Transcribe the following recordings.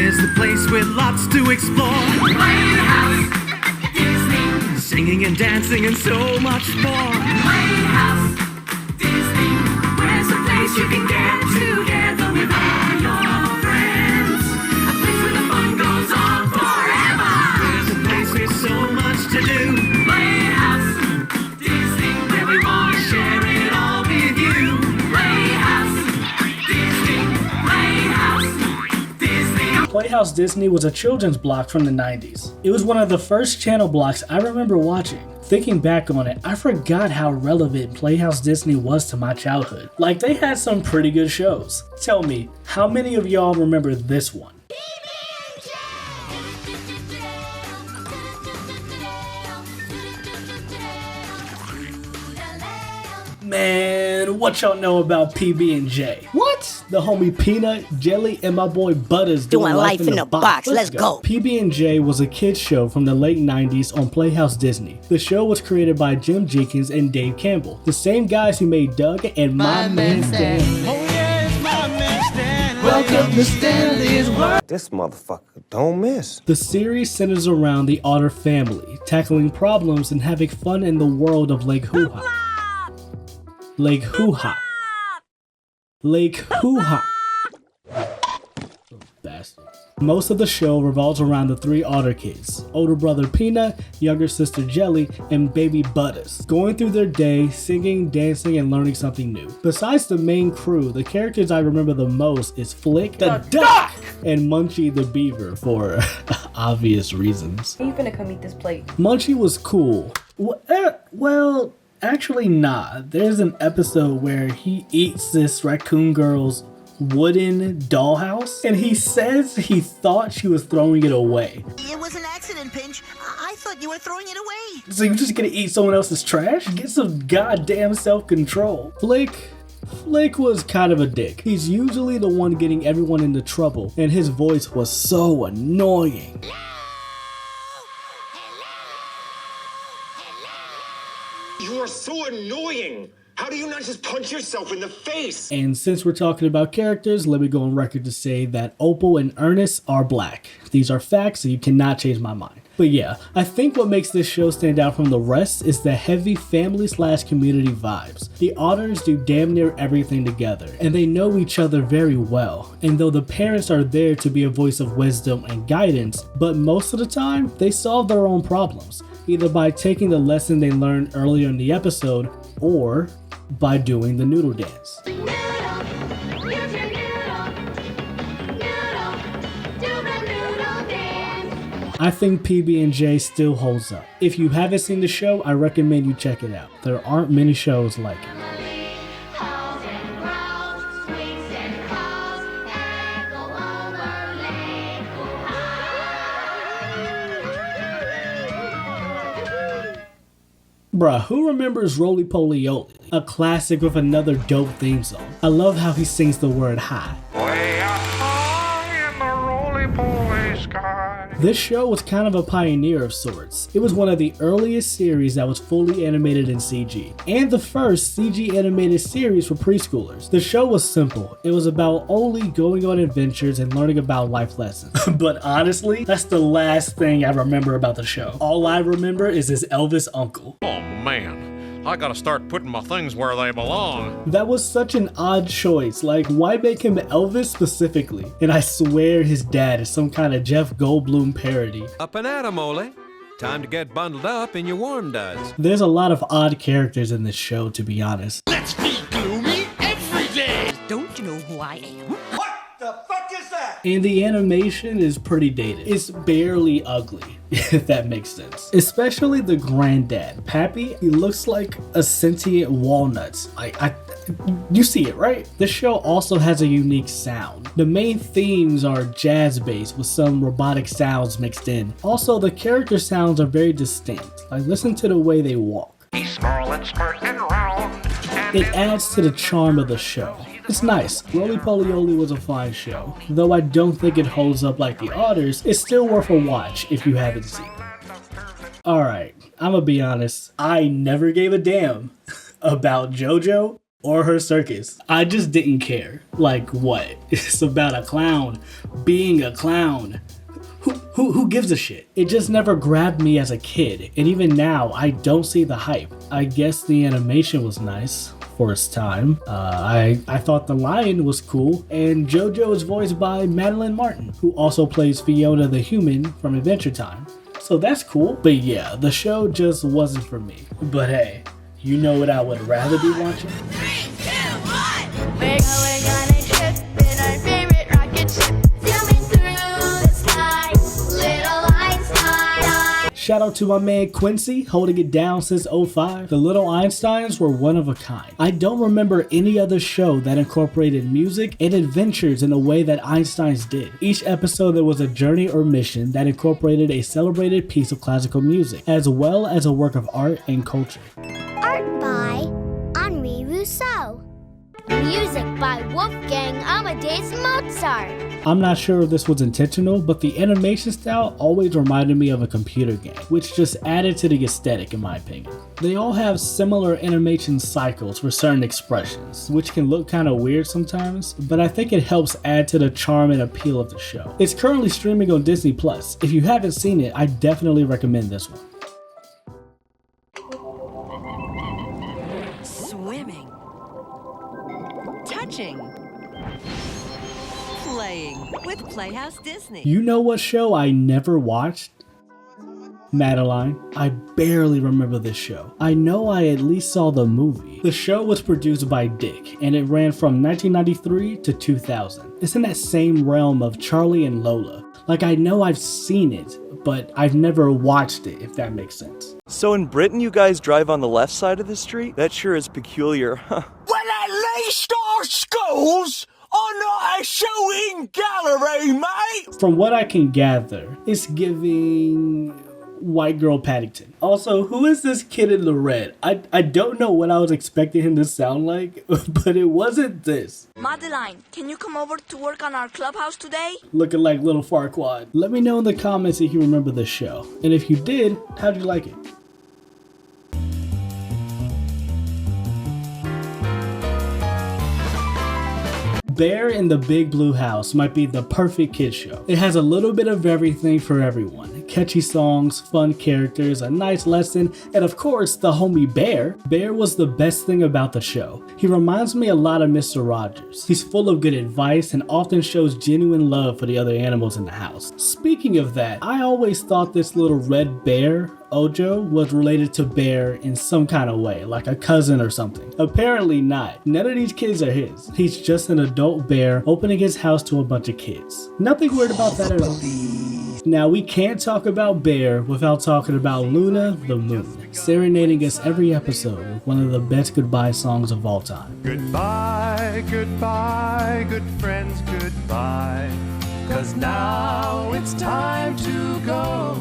Here's the place with lots to explore. Playhouse Disney. Singing and dancing and so much more. Playhouse Disney. Where's a place you can get together with all your friends? A place where the fun goes on forever. There's a place with so much to do. Playhouse Disney. Where we want to share it all with you. Playhouse Disney. Playhouse Disney. Playhouse Disney was a children's block from the 90s. It was one of the first channel blocks I remember watching. Thinking back on it, I forgot how relevant Playhouse Disney was to my childhood. Like, they had some pretty good shows. Tell me, how many of y'all remember this one? Man, what y'all know about PB&J? What? The homie Peanut, Jelly, and my boy Butters doing life in the box. Let's go. PB&J was a kids show from the late 90s on Playhouse Disney. The show was created by Jim Jenkins and Dave Campbell, the same guys who made Doug and My Man Stanley. Oh yeah, it's my man Stanley. Welcome to Stanley's world. This motherfucker don't miss. The series centers around the Otter family, tackling problems and having fun in the world of Lake Hoo-Ha. Lake Hoo-Ha. Lake Hoo-Ha. Bastards. Most of the show revolves around the three Otter kids, older brother Peanut, younger sister Jelly, and baby Butters, going through their day, singing, dancing, and learning something new. Besides the main crew, the characters I remember the most is Flick, the duck, and Munchie the beaver, for obvious reasons. Are you finna come eat this plate? Munchie was cool. Well, actually, nah. There's an episode where he eats this raccoon girl's wooden dollhouse, and he says he thought she was throwing it away. It was an accident, Pinch. I thought you were throwing it away. So you're just gonna eat someone else's trash? Get some goddamn self-control. Flick was kind of a dick. He's usually the one getting everyone into trouble, and his voice was so annoying. You are so annoying! How do you not just punch yourself in the face? And since we're talking about characters, let me go on record to say that Opal and Ernest are black. These are facts, so you cannot change my mind. But yeah, I think what makes this show stand out from the rest is the heavy family/community vibes. The Otters do damn near everything together, and they know each other very well. And though the parents are there to be a voice of wisdom and guidance, but most of the time, they solve their own problems, either by taking the lesson they learned earlier in the episode, or by doing the noodle dance. I think PB&J still holds up. If you haven't seen the show, I recommend you check it out. There aren't many shows like it. Bruh, who remembers Roly Poly Oly? A classic with another dope theme song. I love how he sings the word high. Way up high in the roly-poly sky. This show was kind of a pioneer of sorts. It was one of the earliest series that was fully animated in CG, and the first CG animated series for preschoolers. The show was simple. It was about Oli going on adventures and learning about life lessons. But honestly, that's the last thing I remember about the show. All I remember is his Elvis uncle. Oh man, I gotta start putting my things where they belong. That was such an odd choice. Like, why make him Elvis specifically? And I swear his dad is some kind of Jeff Goldblum parody. Up and at 'em, Ole. Time to get bundled up in your warm duds. There's a lot of odd characters in this show, to be honest. Let's be gloomy every day! Don't you know who I am? What the fuck is that? And the animation is pretty dated. It's barely ugly, if that makes sense. Especially the granddad, Pappy. He looks like a sentient walnut. You see it, right? This show also has a unique sound. The main themes are jazz-based with some robotic sounds mixed in. Also, the character sounds are very distinct. Like, listen to the way they walk. He's snarling, spurting round. It adds to the charm of the show. It's nice. Roly Poly Oly was a fine show. Though I don't think it holds up like the Otters, it's still worth a watch if you haven't seen it. Alright, I'ma be honest. I never gave a damn about JoJo or her circus. I just didn't care. Like what? It's about a clown being a clown. Who gives a shit? It just never grabbed me as a kid, and even now I don't see the hype. I guess the animation was nice for its time. I thought the lion was cool, and JoJo is voiced by Madeline Martin, who also plays Fiona the Human from Adventure Time. So that's cool, but yeah, the show just wasn't for me. But hey, you know what I would rather be watching? 3, 2, 1. We're going on a trip in our favorite rocket ship, zooming through the sky, little Einstein. Shout out to my man Quincy, holding it down since 05. The Little Einsteins were one of a kind. I don't remember any other show that incorporated music and adventures in a way that Einsteins did. Each episode there was a journey or mission that incorporated a celebrated piece of classical music, as well as a work of art and culture. Art by Henri Rousseau. Music by Wolfgang Amadeus Mozart. I'm not sure if this was intentional, but the animation style always reminded me of a computer game, which just added to the aesthetic in my opinion. They all have similar animation cycles for certain expressions, which can look kind of weird sometimes, but I think it helps add to the charm and appeal of the show. It's currently streaming on Disney Plus. If you haven't seen it, I definitely recommend this one. Swimming, touching, playing with Playhouse Disney. You know what show I never watched? Madeline. I barely remember this show. I know I at least saw the movie. The show was produced by Dick, and it ran from 1993 to 2000. It's in that same realm of Charlie and Lola. Like, I know I've seen it, but I've never watched it, if that makes sense. So in Britain, you guys drive on the left side of the street? That sure is peculiar, huh? Well, at least our schools are not a shooting gallery, mate! From what I can gather, it's giving White Girl Paddington. Also, who is this kid in the red? I don't know what I was expecting him to sound like, but it wasn't this. Madeline, can you come over to work on our clubhouse today? Looking like little Farquaad. Let me know in the comments if you remember this show. And if you did, how'd you like it? Bear in the Big Blue House might be the perfect kid show. It has a little bit of everything for everyone. Catchy songs, fun characters, a nice lesson, and of course, the homie Bear. Bear was the best thing about the show. He reminds me a lot of Mr. Rogers. He's full of good advice and often shows genuine love for the other animals in the house. Speaking of that, I always thought this little red bear, Ojo, was related to Bear in some kind of way, like a cousin or something. Apparently not. None of these kids are his. He's just an adult bear opening his house to a bunch of kids. Nothing weird about that at all. Now, we can't talk about Bear without talking about Luna the Moon, serenading us every episode with one of the best goodbye songs of all time. Goodbye, goodbye, good friends, goodbye. 'Cause now it's time to go.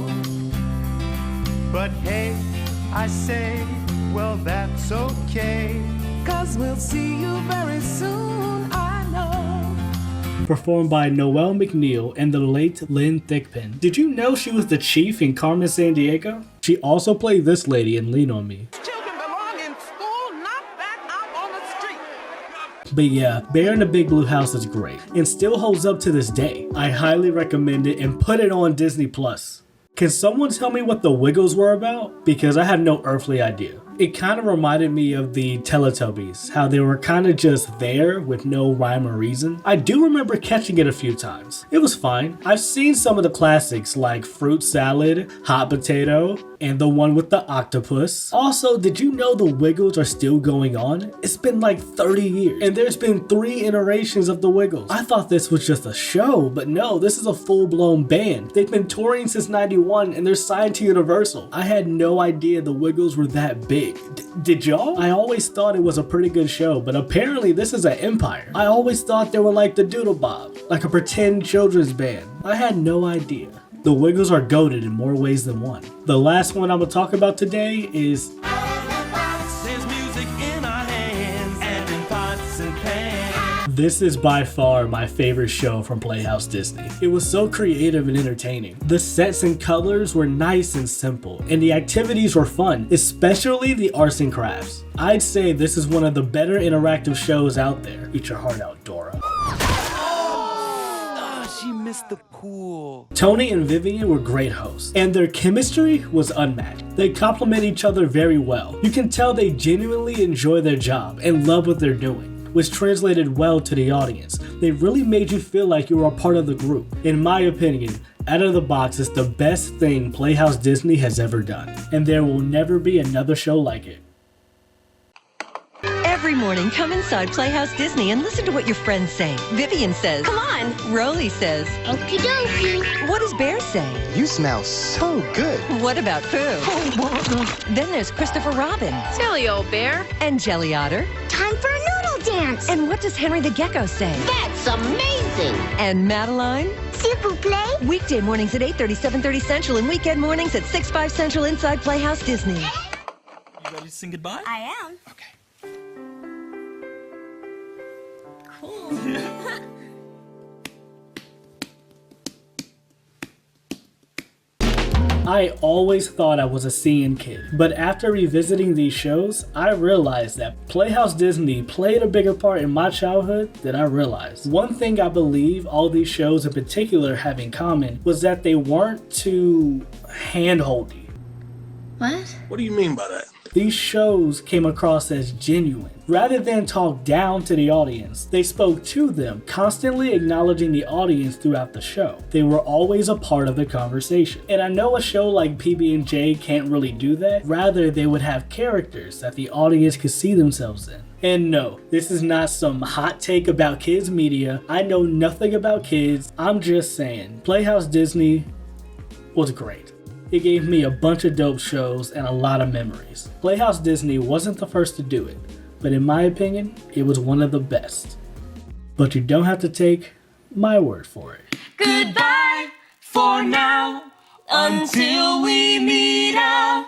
But hey, I say, well, that's okay. 'Cause we'll see you very soon, I know. Performed by Noelle McNeil and the late Lynn Thigpen. Did you know she was the chief in Carmen Sandiego? She also played this lady in Lean On Me. Children belong in school, not back out on the street. But yeah, Bear in the Big Blue House is great and still holds up to this day. I highly recommend it and put it on Disney Plus. Can someone tell me what the Wiggles were about? Because I had no earthly idea. It kind of reminded me of the Teletubbies, how they were kind of just there with no rhyme or reason. I do remember catching it a few times. It was fine. I've seen some of the classics like Fruit Salad, Hot Potato, and the one with the octopus. Also, did you know the Wiggles are still going on? It's been like 30 years, and there's been 3 iterations of the Wiggles. I thought this was just a show, but no, this is a full-blown band. They've been touring since '91, and they're signed to Universal. I had no idea the Wiggles were that big. Did y'all? I always thought it was a pretty good show, but apparently this is an empire. I always thought they were like the Doodle Bob, like a pretend children's band. I had no idea. The Wiggles are goated in more ways than one. The last one I'm gonna talk about today is There's music in our hands and in pots and pans. This is by far my favorite show from Playhouse Disney. It was so creative and entertaining. The sets and colors were nice and simple, and the activities were fun, especially the arts and crafts. I'd say this is one of the better interactive shows out there. Eat your heart out, Dora. She missed the pool. Tony and Vivian were great hosts, and their chemistry was unmatched. They complement each other very well. You can tell they genuinely enjoy their job and love what they're doing, which translated well to the audience. They really made you feel like you were a part of the group. In my opinion, Out of the Box is the best thing Playhouse Disney has ever done, and there will never be another show like it. Every morning, come inside Playhouse Disney and listen to what your friends say. Vivian says, "Come on." Rolly says, Okie dokie. "What does Bear say?" You smell so good. What about Pooh? Then there's Christopher Robin. Silly old bear. And Jelly Otter. Time for a noodle dance. And what does Henry the Gecko say? That's amazing. And Madeline? S'il vous plaît. Weekday mornings at 8:30, 7:30 Central, and weekend mornings at 6, 5 Central inside Playhouse Disney. You ready to sing goodbye? I am. Okay. Cool. I always thought I was a seeing kid, but after revisiting these shows, I realized that Playhouse Disney played a bigger part in my childhood than I realized. One thing I believe all these shows in particular have in common was that they weren't too hand-holdy. What? What do you mean by that? These shows came across as genuine. Rather than talk down to the audience, they spoke to them, constantly acknowledging the audience throughout the show. They were always a part of the conversation. And I know a show like PB&J can't really do that. Rather, they would have characters that the audience could see themselves in. And no, this is not some hot take about kids media. I know nothing about kids. I'm just saying, Playhouse Disney was great. It gave me a bunch of dope shows and a lot of memories. Playhouse Disney wasn't the first to do it, but in my opinion, it was one of the best. But you don't have to take my word for it. Goodbye for now, until we meet out